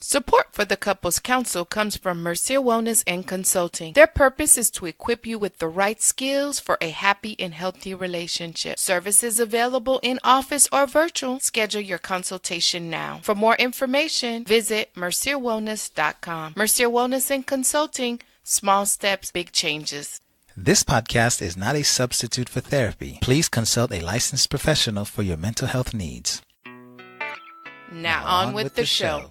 Support for the Couples Council comes from Mercier Wellness and Consulting. Their purpose is to equip you with the right skills for a happy and healthy relationship. Services available in office or virtual. Schedule your consultation now. For more information, visit mercierwellness.com. Mercier Wellness and Consulting. Small steps, big changes. This podcast is not a substitute for therapy. Please consult a licensed professional for your mental health needs. Now on with the show.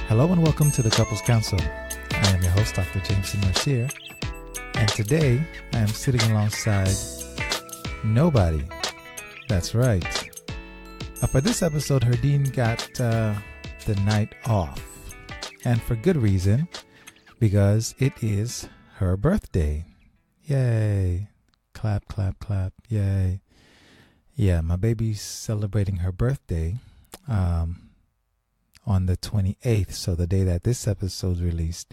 Hello and welcome to the Couples Council. I am your host, Dr. Jameson Mercier, and today I am sitting alongside nobody. That's right. For this episode, Herdyne got the night off, and for good reason, because it is her birthday. Yay. Clap, clap, clap. Yay. Yeah, my baby's celebrating her birthday on the 28th, so the day that this episode's released.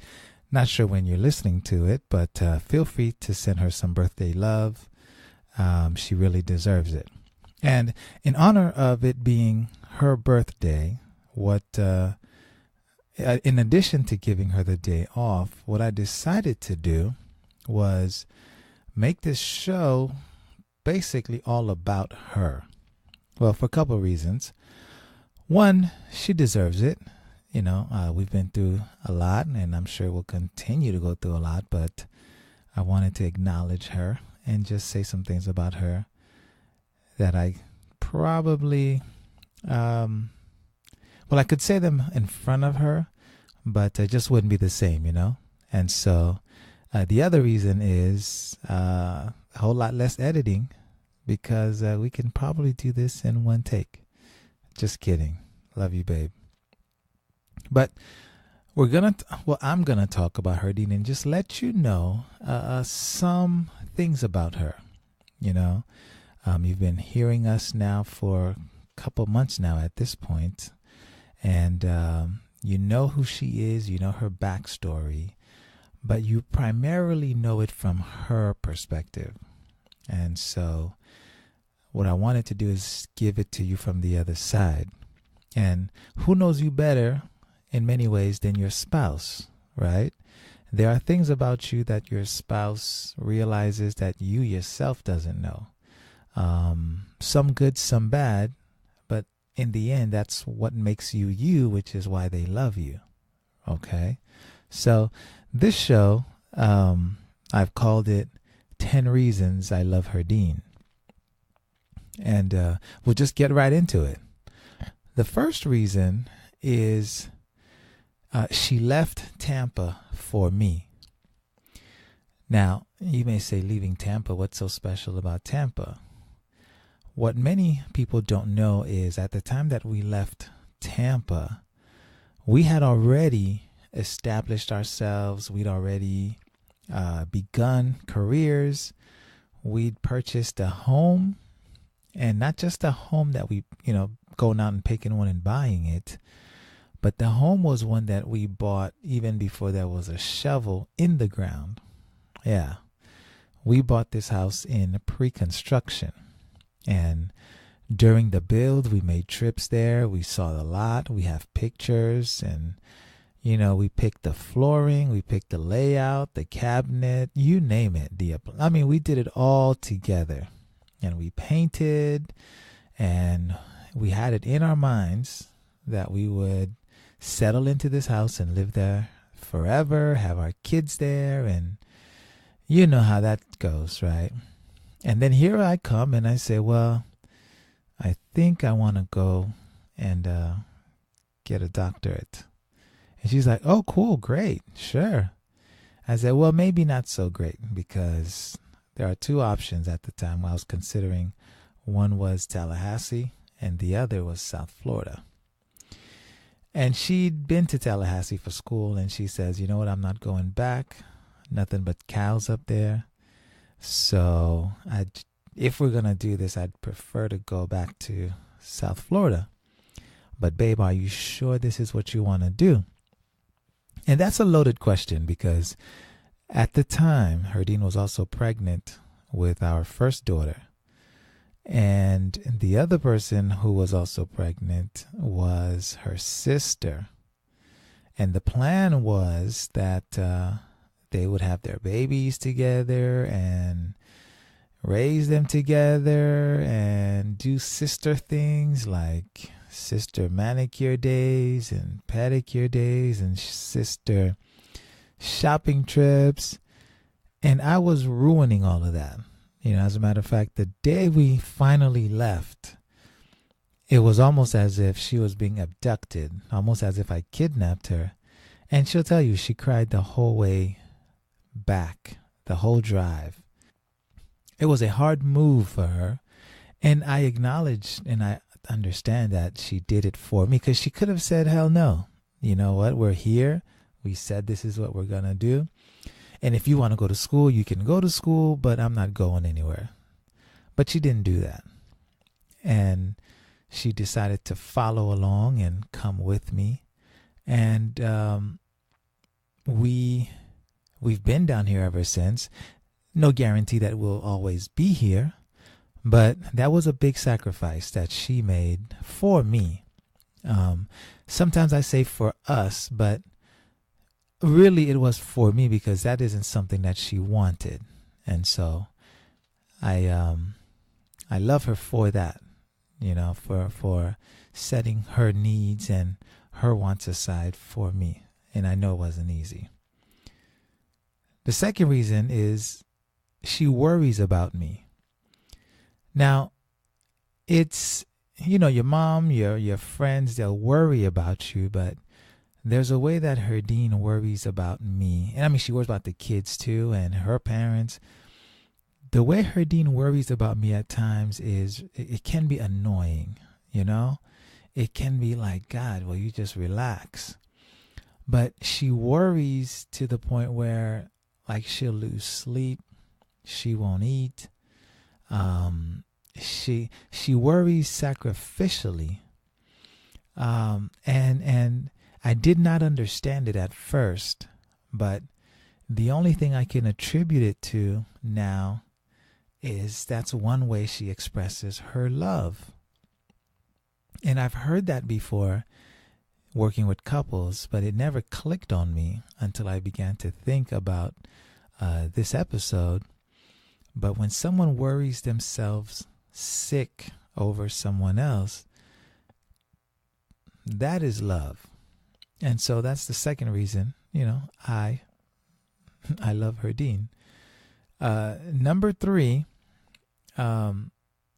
Not sure when you're listening to it, but feel free to send her some birthday love. She really deserves it. And in honor of it being her birthday, in addition to giving her the day off, what I decided to do was make this show basically all about her. Well, for a couple of reasons. One, she deserves it. You know, we've been through a lot, and I'm sure we'll continue to go through a lot, but I wanted to acknowledge her and just say some things about her that I probably, I could say them in front of her, but it just wouldn't be the same, you know? And so the other reason is a whole lot less editing, because we can probably do this in one take. Just kidding. Love you, babe. But I'm gonna talk about Herdyne and just let you know some things about her. You know, you've been hearing us now for a couple months now at this point, and you know who she is. You know her backstory, but you primarily know it from her perspective. And so what I wanted to do is give it to you from the other side. And who knows you better in many ways than your spouse, right? There are things about you that your spouse realizes that you yourself doesn't know. Some good, some bad, but in the end, that's what makes you you, which is why they love you. Okay? So this show, I've called it 10 Reasons I Love Herdyne. And we'll just get right into it. The first reason is she left Tampa for me. Now, you may say, leaving Tampa, what's so special about Tampa? What many people don't know is at the time that we left Tampa, we had already established ourselves. We'd already begun careers. We'd purchased a home. And not just a home that we, going out and picking one and buying it, but the home was one that we bought even before there was a shovel in the ground. Yeah. We bought this house in pre-construction. And during the build, we made trips there. We saw the lot. We have pictures. And, we picked the flooring. We picked the layout, the cabinet, you name it. We did it all together. And we painted, and we had it in our minds that we would settle into this house and live there forever, have our kids there, and you know how that goes, right? And then here I come and I say, well, I think I want to go and get a doctorate. And she's like, oh, cool, great, sure. I said, well, maybe not so great, because there are two options at the time I was considering. One was Tallahassee and the other was South Florida. And she'd been to Tallahassee for school, and she says, you know what, I'm not going back. Nothing but cows up there. So if we're going to do this, I'd prefer to go back to South Florida. But babe, are you sure this is what you want to do? And that's a loaded question, because At the time, Herdyne was also pregnant with our first daughter. And the other person who was also pregnant was her sister. And the plan was that they would have their babies together and raise them together and do sister things like sister manicure days and pedicure days and sister shopping trips. And I was ruining all of that. As a matter of fact, the day we finally left, it was almost as if she was being abducted, almost as if I kidnapped her. And she'll tell you, she cried the whole way back, the whole drive. It was a hard move for her. And I acknowledge and I understand that she did it for me, because she could have said, hell no. You know what? We're here. We said this is what we're going to do. And if you want to go to school, you can go to school, but I'm not going anywhere. But she didn't do that. And she decided to follow along and come with me. And we've been down here ever since. No guarantee that we'll always be here, but that was a big sacrifice that she made for me. Sometimes I say for us, but really it was for me, because that isn't something that she wanted. And so I love her for that, for setting her needs and her wants aside for me. And I know it wasn't easy. The second reason is she worries about me. Now, it's, your mom, your friends, they'll worry about you, but there's a way that Herdyne worries about me. And I mean, she worries about the kids too and her parents. The way Herdyne worries about me at times is, it can be annoying, It can be like, God, will you just relax? But she worries to the point where, like, she'll lose sleep. She won't eat. She worries sacrificially. And I did not understand it at first, but the only thing I can attribute it to now is that's one way she expresses her love. And I've heard that before working with couples, but it never clicked on me until I began to think about this episode. But when someone worries themselves sick over someone else, that is love. And so that's the second reason, I love Herdyne. Number 3,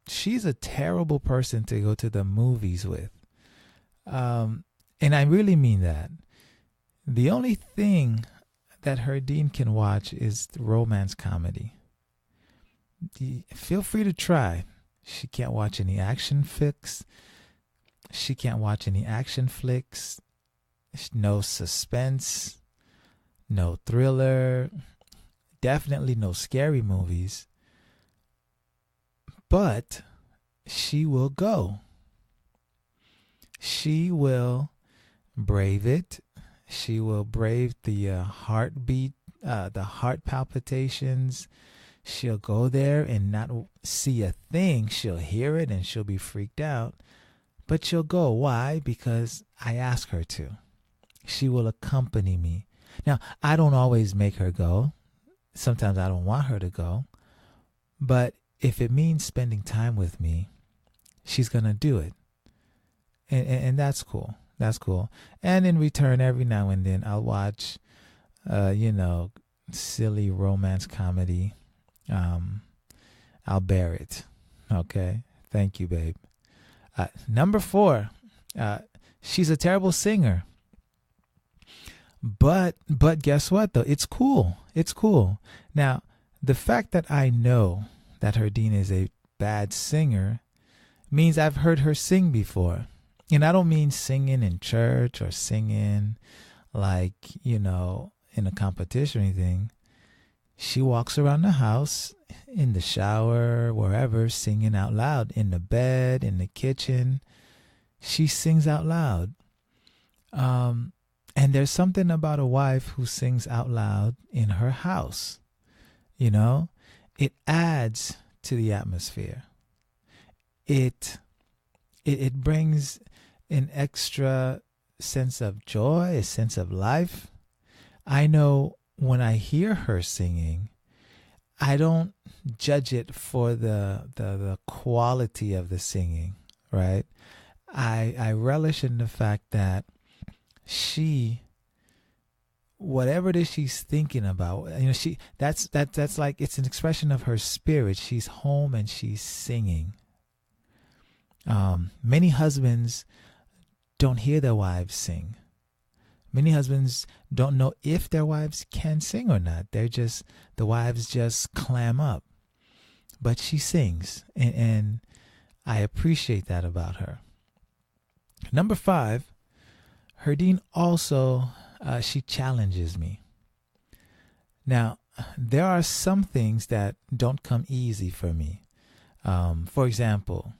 she's a terrible person to go to the movies with. And I really mean that. The only thing that Herdyne can watch is romance comedy. Feel free to try. She can't watch any action flicks. She can't watch any action flicks. No suspense. No thriller. Definitely no scary movies. But she will go. She will brave it. She will brave the heartbeat, the heart palpitations. She'll go there and not see a thing. She'll hear it and she'll be freaked out. But she'll go. Why? Because I ask her to. She will accompany me. Now, I don't always make her go. Sometimes I don't want her to go. But if it means spending time with me, she's going to do it. And that's cool. That's cool. And in return, every now and then, I'll watch, silly romance comedy. I'll bear it. Okay. Thank you, babe. Number 4, she's a terrible singer. But guess what, though? It's cool. It's cool. Now, the fact that I know that Herdyne is a bad singer means I've heard her sing before. And I don't mean singing in church or singing like, in a competition or anything. She walks around the house, in the shower, wherever, singing out loud, in the bed, in the kitchen. She sings out loud. And there's something about a wife who sings out loud in her house. You know, it adds to the atmosphere. It brings an extra sense of joy, a sense of life. I know when I hear her singing, I don't judge it for the quality of the singing, right? I relish in the fact that whatever it is she's thinking about, that's like, it's an expression of her spirit. She's home and she's singing. Many husbands don't hear their wives sing. Many husbands don't know if their wives can sing or not. The wives just clam up. But she sings, and I appreciate that about her. Number 5, Herdyne also, she challenges me. Now, there are some things that don't come easy for me. For example,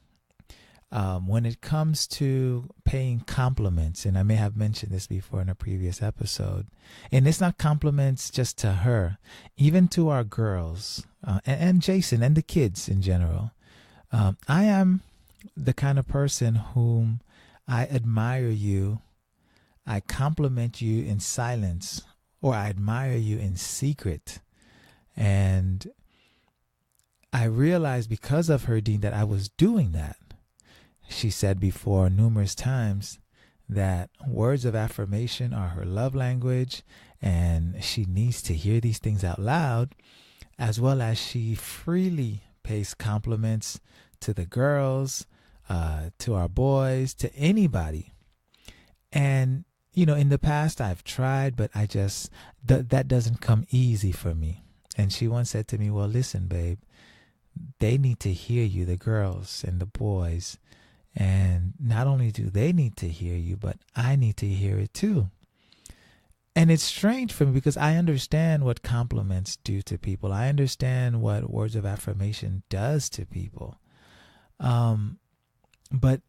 when it comes to paying compliments, and I may have mentioned this before in a previous episode, and it's not compliments just to her, even to our girls, and Jason and the kids in general. I am the kind of person whom I admire you, I compliment you in silence, or I admire you in secret. And I realized because of Herdyne that I was doing that. She said before numerous times that words of affirmation are her love language, and she needs to hear these things out loud, as well as she freely pays compliments to the girls, to our boys, to anybody. And, in the past I've tried, but I just, that doesn't come easy for me. And she once said to me, well, listen, babe, they need to hear you, the girls and the boys. And not only do they need to hear you, but I need to hear it too. And it's strange for me because I understand what compliments do to people. I understand what words of affirmation does to people. But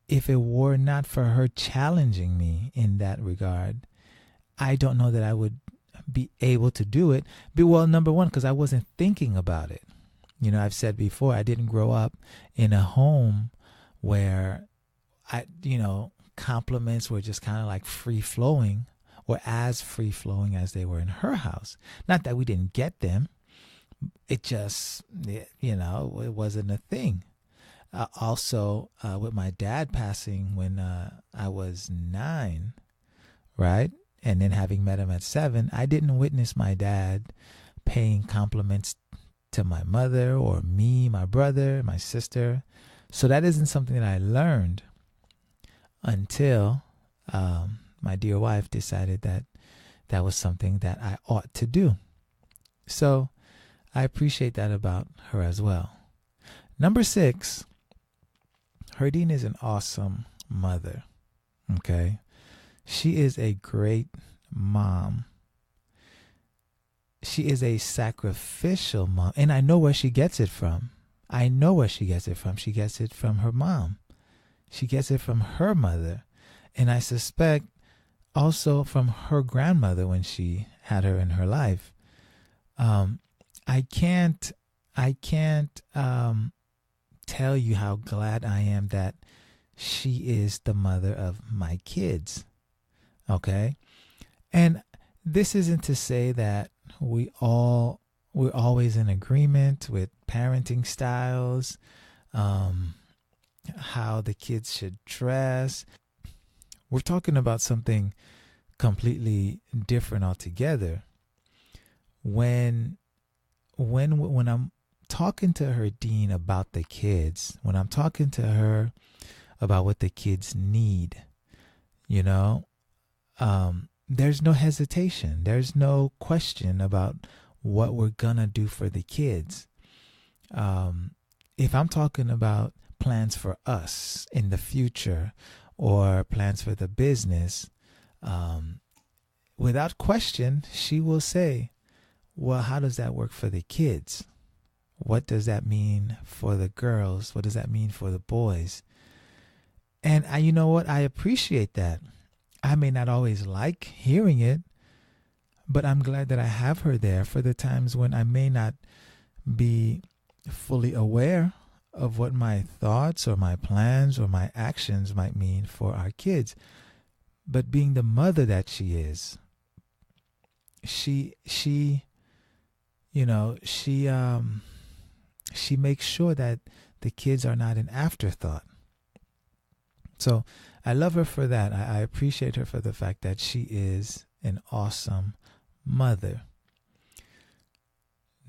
if it were not for her challenging me in that regard, I don't know that I would be able to do it. Well, number one, because I wasn't thinking about it. I've said before, I didn't grow up in a home where compliments were just kind of like free flowing, or as free flowing as they were in her house. Not that we didn't get them. It just, it wasn't a thing. Also, with my dad passing when I was 9, right? And then having met him at 7, I didn't witness my dad paying compliments to my mother or me, my brother, my sister. So that isn't something that I learned until my dear wife decided that that was something that I ought to do. So I appreciate that about her as well. Number 6, Herdyne is an awesome mother. Okay? She is a great mom. She is a sacrificial mom. And I know where she gets it from. She gets it from her mom. She gets it from her mother. And I suspect also from her grandmother when she had her in her life. I can't tell you how glad I am that she is the mother of my kids. Okay? And this isn't to say that we're always in agreement with parenting styles, how the kids should dress. We're talking about something completely different altogether. When I'm talking to Herdyne about the kids, when I'm talking to her about what the kids need, there's no hesitation. There's no question about what we're gonna do for the kids. If I'm talking about plans for us in the future or plans for the business, without question, she will say, well, how does that work for the kids? What does that mean for the girls? What does that mean for the boys? And you know what? I appreciate that. I may not always like hearing it, but I'm glad that I have her there for the times when I may not be fully aware of what my thoughts or my plans or my actions might mean for our kids. But being the mother that she is, she you know, she makes sure that the kids are not an afterthought. So I love her for that. I appreciate her for the fact that she is an awesome mother.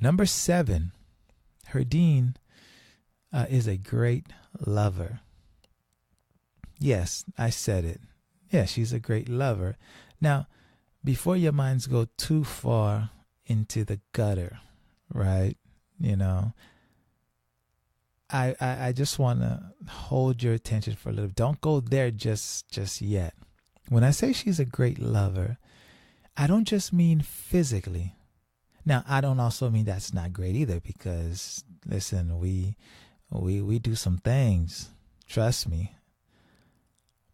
Number 7, Herdyne is a great lover. Yes, I said it. Yeah, she's a great lover. Now, before your minds go too far into the gutter, right? You know, I just want to hold your attention for a little. Don't go there just yet. When I say she's a great lover, I don't just mean physically. Now, I don't also mean that's not great either, because listen, we do some things, trust me.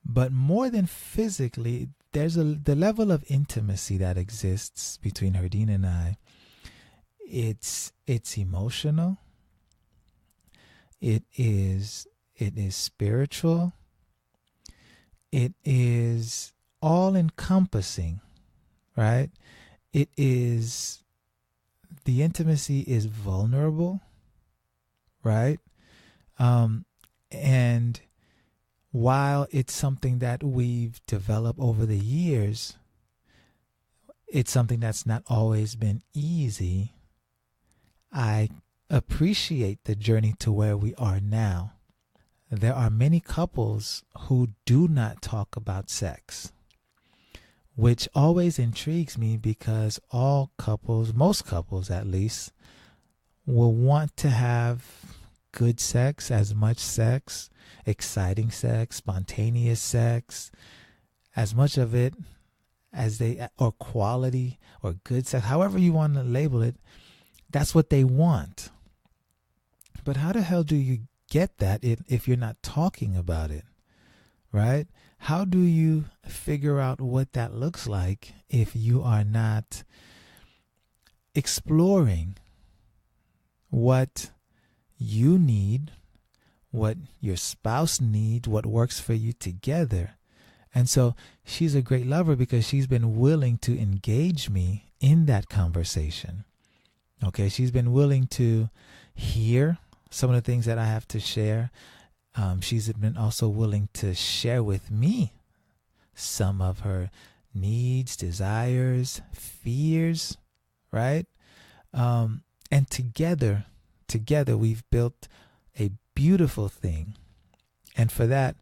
But more than physically, there's the level of intimacy that exists between Herdyne and I. It's emotional. It is spiritual. It is all encompassing, right? The intimacy is vulnerable, right? And while it's something that we've developed over the years, it's something that's not always been easy. I appreciate the journey to where we are now. There are many couples who do not talk about sex, which always intrigues me, because all couples, most couples at least, will want to have good sex, as much sex, exciting sex, spontaneous sex, as much of it as they, or quality or good sex, however you want to label it. That's what they want. But how the hell do you get that if you're not talking about it, right? How do you figure out what that looks like if you are not exploring what you need, what your spouse needs, what works for you together? And so she's a great lover because she's been willing to engage me in that conversation. Okay, she's been willing to hear some of the things that I have to share. She's been also willing to share with me some of her needs, desires, fears, right? And together we've built a beautiful thing. And for that,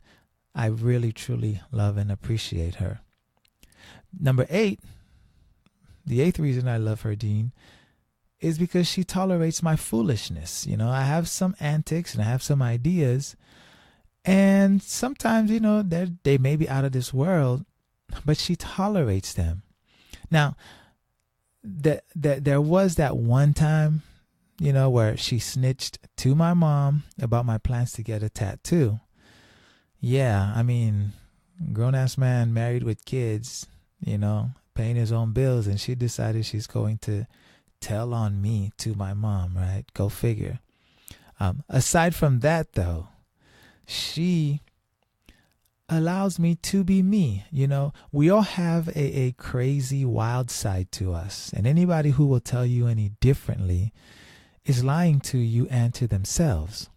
I really, truly love and appreciate her. Number 8, the 8th reason I love Herdyne is because she tolerates my foolishness. You know, I have some antics and I have some ideas, and sometimes, you know, they may be out of this world, but she tolerates them. Now, there was that one time, you know, where she snitched to my mom about my plans to get a tattoo. Yeah, I mean, grown-ass man married with kids, you know, paying his own bills, and she decided she's going to tell on me to my mom, right? Go figure. Aside from that, though, she allows me to be me. You know, we all have a crazy, wild side to us, and anybody who will tell you any differently is lying to you and to themselves.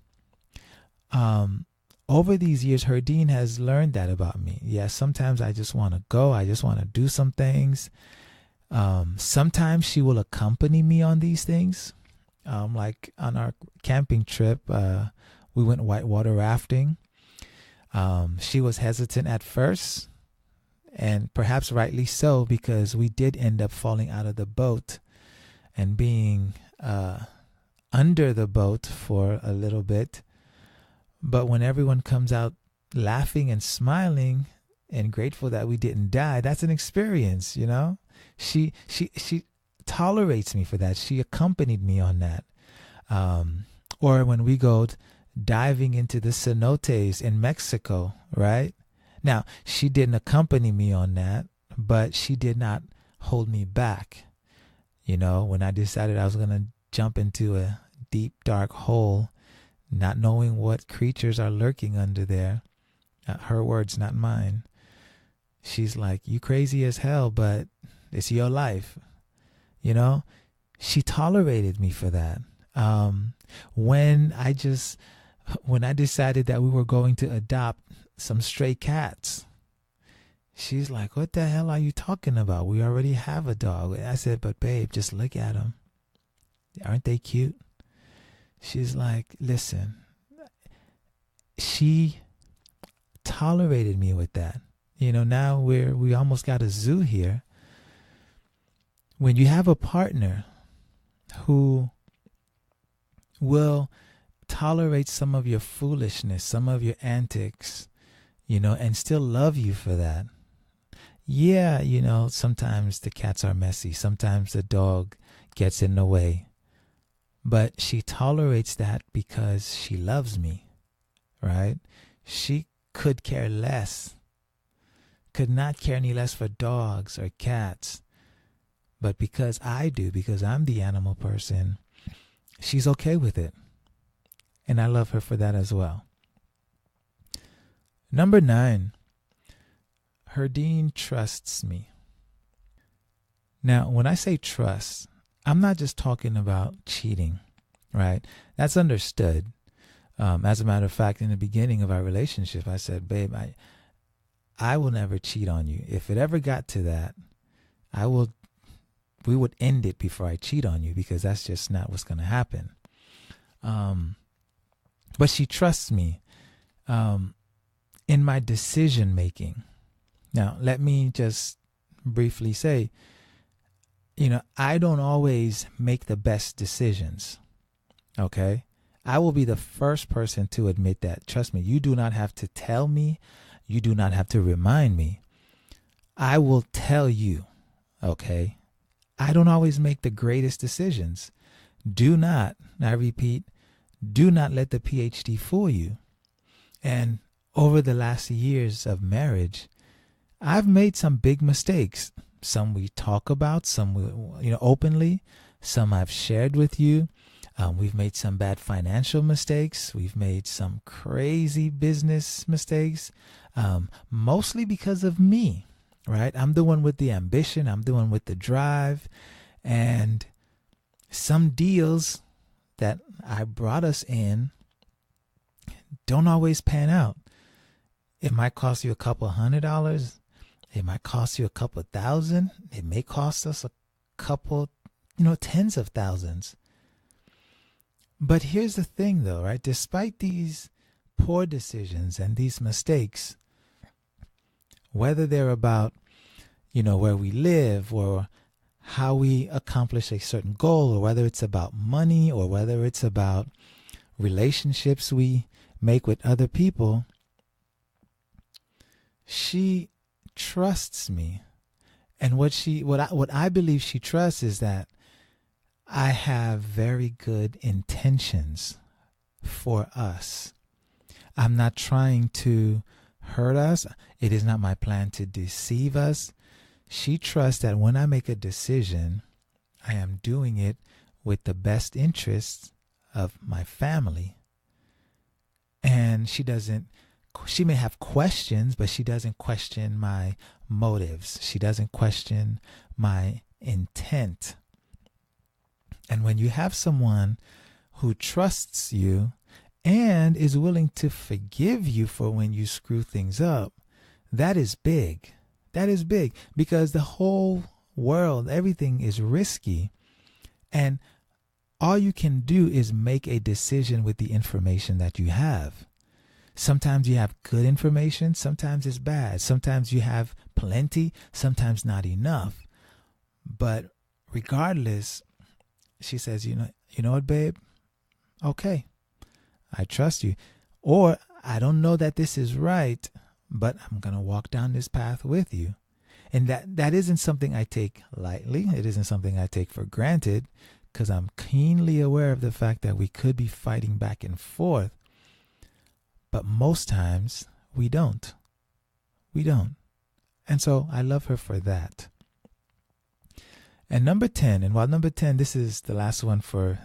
Over these years, Herdyne has learned that about me. Yes, sometimes I just want to go. I just want to do some things. Sometimes she will accompany me on these things. Like on our camping trip, we went whitewater rafting. She was hesitant at first, and perhaps rightly so, because we did end up falling out of the boat and being under the boat for a little bit. But when everyone comes out laughing and smiling and grateful that we didn't die, that's an experience, you know? She tolerates me for that. She accompanied me on that. Or when we go diving into the cenotes in Mexico, right? Now, she didn't accompany me on that, but she did not hold me back. You know, when I decided I was going to jump into a deep, dark hole, not knowing what creatures are lurking under there, her words, not mine. She's like, you crazy as hell, but it's your life. You know, she tolerated me for that. When I decided that we were going to adopt some stray cats, she's like, what the hell are you talking about? We already have a dog. I said, but babe, just look at them. Aren't they cute? She's like, listen, she tolerated me with that. You know, now we almost got a zoo here. When you have a partner who will tolerate some of your foolishness, some of your antics, you know, and still love you for that. Yeah, you know, sometimes the cats are messy. Sometimes the dog gets in the way. But she tolerates that because she loves me, right? She could care less, could not care any less for dogs or cats. But because I do, because I'm the animal person, she's okay with it. And I love her for that as well. Number 9, Herdyne trusts me. Now, when I say trust, I'm not just talking about cheating, right? That's understood. As a matter of fact, in the beginning of our relationship, I said, babe, I will never cheat on you. If it ever got to that, we would end it before I cheat on you, because that's just not what's going to happen. But she trusts me in my decision making. Now, let me just briefly say, you know, I don't always make the best decisions. Okay? I will be the first person to admit that. Trust me, you do not have to tell me. You do not have to remind me. I will tell you, okay? I don't always make the greatest decisions. Do not, I repeat, do not let the PhD fool you. And over the last years of marriage, I've made some big mistakes. Some we talk about, some we, openly, some I've shared with you. We've made some bad financial mistakes. We've made some crazy business mistakes, mostly because of me, right? I'm the one with the ambition. I'm the one with the drive. And some deals that I brought us in don't always pan out. It might cost you a couple $100. It might cost you a couple $1,000. It may cost us a couple, tens of thousands. But here's the thing though, right? Despite these poor decisions and these mistakes, whether they're about, where we live or how we accomplish a certain goal, or whether it's about money, or whether it's about relationships we make with other people, she trusts me. And what I believe she trusts is that I have very good intentions for us. I'm not trying to hurt us. It is not my plan to deceive us. She trusts that when I make a decision, I am doing it with the best interests of my family. And she may have questions, but she doesn't question my motives. She doesn't question my intent. And when you have someone who trusts you and is willing to forgive you for when you screw things up, that is big. That is big, because the whole world, everything is risky. And all you can do is make a decision with the information that you have. Sometimes you have good information, sometimes it's bad. Sometimes you have plenty, sometimes not enough. But regardless, she says, you know what, babe? Okay, I trust you. Or I don't know that this is right, but I'm going to walk down this path with you. And that isn't something I take lightly. It isn't something I take for granted, because I'm keenly aware of the fact that we could be fighting back and forth. But most times we don't. We don't. And so I love her for that. And number 10, and while number 10, this is the last one for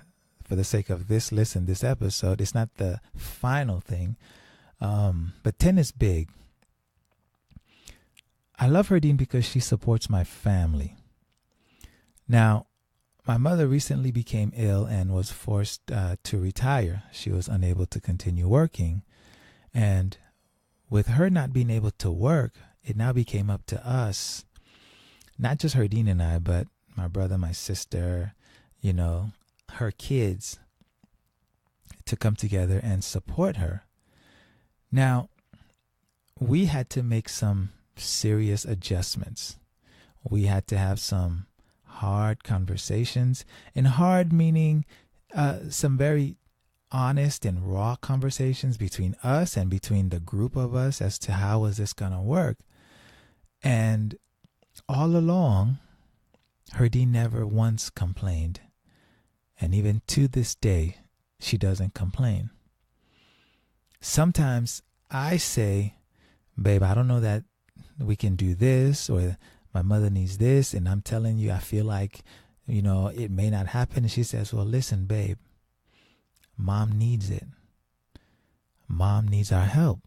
the sake of this episode, it's not the final thing. But 10 is big. I love Herdyne because she supports my family. Now, my mother recently became ill and was forced to retire. She was unable to continue working. And with her not being able to work, it now became up to us, not just Herdyne and I, but my brother, my sister, her kids, to come together and support her. Now, we had to make some serious adjustments. We had to have some hard conversations, and hard meaning some very honest and raw conversations between us and between the group of us as to how is this going to work. And all along, Herdyne never once complained. And even to this day, she doesn't complain. Sometimes I say, babe, I don't know that we can do this, or my mother needs this, and I'm telling you, I feel like, it may not happen. And she says, well, listen, babe, mom needs it. Mom needs our help.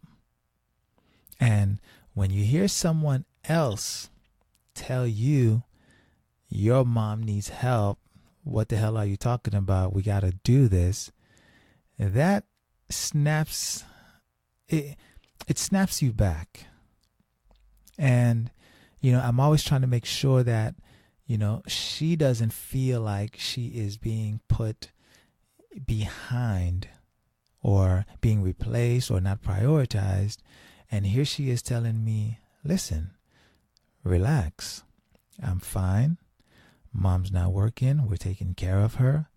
And when you hear someone else tell you your mom needs help, what the hell are you talking about? We got to do this. That snaps, it snaps you back. And, I'm always trying to make sure that, she doesn't feel like she is being put behind or being replaced or not prioritized. And here she is telling me, listen, relax. I'm fine. Mom's not working. We're taking care of her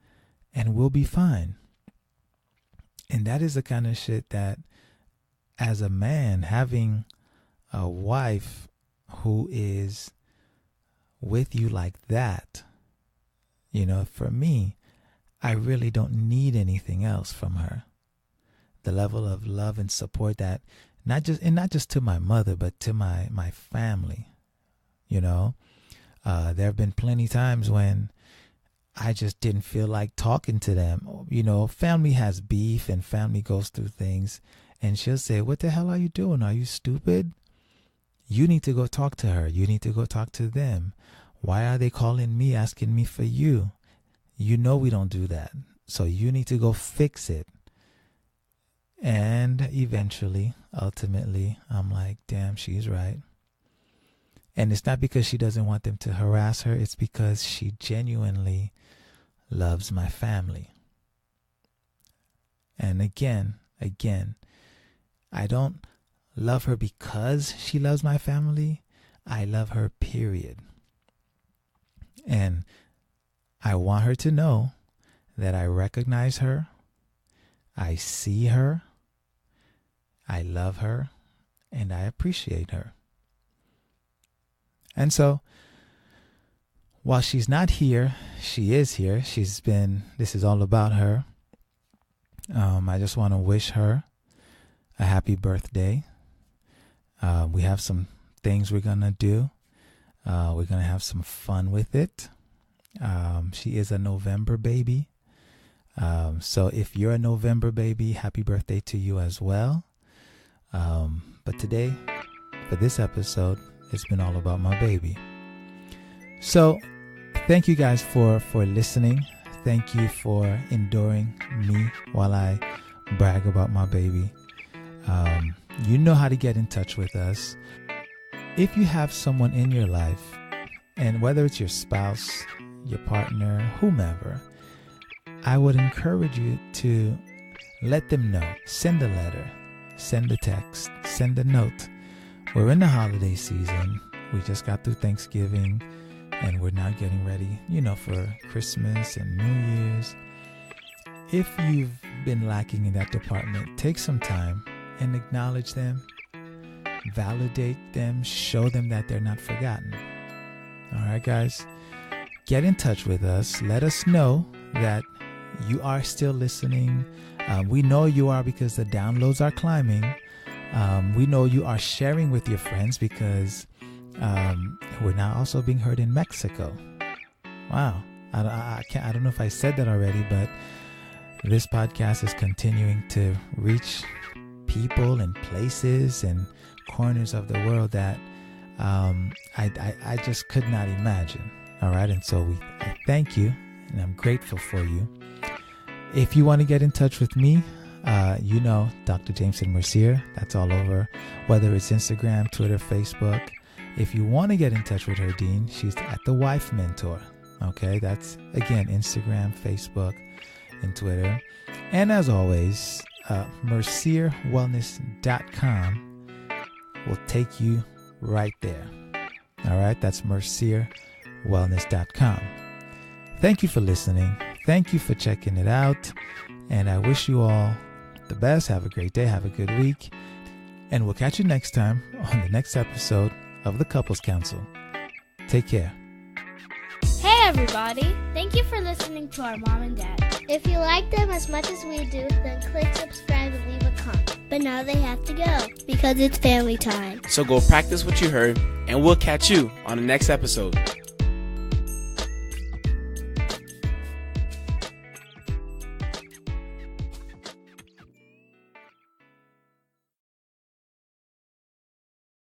and we'll be fine. And that is the kind of shit that, as a man, having a wife who is with you like that, for me, I really don't need anything else from her. The level of love and support that not just to my mother, but to my family. There have been plenty times when I just didn't feel like talking to them. Family has beef and family goes through things, and she'll say, what the hell are you doing? Are you stupid? You need to go talk to her. You need to go talk to them. Why are they calling me, asking me for you? We don't do that. So you need to go fix it. And eventually, ultimately, I'm like, damn, she's right. And it's not because she doesn't want them to harass her. It's because she genuinely loves my family. And again, I don't love her because she loves my family. I love her, period. And I want her to know that I recognize her. I see her. I love her. And I appreciate her. And so, while she's not here, she is here. This is all about her. I just want to wish her a happy birthday. We have some things we're going to do. We're going to have some fun with it. She is a November baby. So if you're a November baby, happy birthday to you as well. But today, for this episode, it's been all about my baby. So thank you guys for listening. Thank you for enduring me while I brag about my baby. You know how to get in touch with us. If you have someone in your life, and whether it's your spouse, your partner, whomever, I would encourage you to let them know. Send a letter, send a text, send a note. We're in the holiday season. We just got through Thanksgiving, and we're now getting ready, for Christmas and New Year's. If you've been lacking in that department, take some time and acknowledge them, validate them, show them that they're not forgotten. All right, guys, get in touch with us. Let us know that you are still listening. We know you are because the downloads are climbing. We know you are sharing with your friends because we're now also being heard in Mexico. Wow. I don't know if I said that already, but this podcast is continuing to reach people and places and corners of the world that I just could not imagine. All right. And so I thank you and I'm grateful for you. If you want to get in touch with me, Dr. Jameson Mercier, that's all over, whether it's Instagram, Twitter, Facebook. If you want to get in touch with Herdyne, she's at The Wife Mentor. Okay, that's, again, Instagram, Facebook, and Twitter. And as always, mercierwellness.com will take you right there. All right, that's mercierwellness.com. Thank you for listening. Thank you for checking it out. And I wish you all the best. Have a great day. Have a good week. And we'll catch you next time on the next episode of the Couples Council. Take care. Hey everybody! Thank you for listening to our mom and dad. If you like them as much as we do, then click subscribe and leave a comment. But now they have to go because it's family time. So go practice what you heard, and we'll catch you on the next episode.